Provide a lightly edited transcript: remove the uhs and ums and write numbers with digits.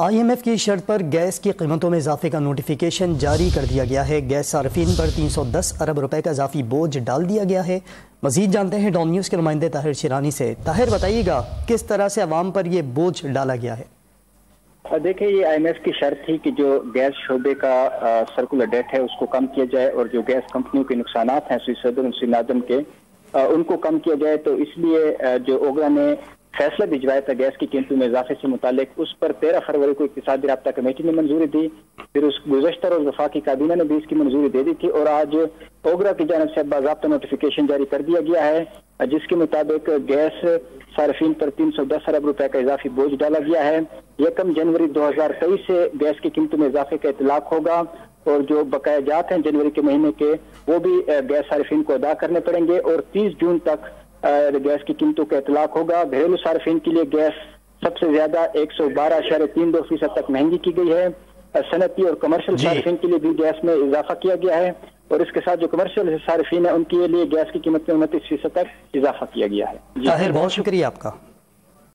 IMF کی شرط پر gas کی قیمتوں میں اضافے کا نوٹیفیکیشن جاری کر دیا گیا ہے۔ گیس صارفین پر 310 ارب روپے کا اضافی بوجھ ڈال دیا گیا ہے۔ مزید جانتے ہیں ڈان نیوز کے نمائندے طاہر شیرانی سے۔ طاہر بتائیے گا کس طرح سے عوام پر یہ بوجھ ڈالا گیا ہے؟ دیکھیں، یہ IMF کی شرط تھی کہ جو گیس شعبے کا سرکولر ڈیٹ ہے اس کو کم کیا جائے اور جو گیس کمپنیوں کے نقصانات ہیں سوئی صدر اور سوئی نادم کے ان کو کم کیا جائے۔ تو اس لیے جو اوگرا نے فیصلہ بھجوایا تھا گیس کی قیمتوں میں اضافے سے متعلق، اس پر 13 فروری کو اقتصادی رابطہ کمیٹی نے منظوری دی، پھر اس گزشتہ روز وفاقی کابینہ نے بھی اس کی منظوری دے دی تھی، اور آج اوگرا کی جانب سے باضابطہ نوٹیفیکیشن جاری کر دیا گیا ہے جس کے مطابق گیس صارفین پر 310 ارب روپے کا اضافی بوجھ ڈالا گیا ہے۔ 1 جنوری 2023 سے گیس کی قیمتوں میں اضافے کا اطلاق ہوگا، اور جو بقایا جات ہیں جنوری کے مہینے کے وہ بھی گیس صارفین کو ادا کرنے پڑیں گے، اور 30 جون تک گیس کی قیمتوں کا اطلاق ہوگا۔ گھریلو صارفین کے لیے گیس سب سے زیادہ 112.32% تک مہنگی کی گئی ہے۔ صنعتی اور کمرشل صارفین کے لیے بھی گیس میں اضافہ کیا گیا ہے، اور اس کے ساتھ جو کمرشل صارفین ہیں ان کے لیے گیس کی قیمت میں 29% تک اضافہ کیا گیا ہے۔ طاہر بہت شکریہ آپ کا۔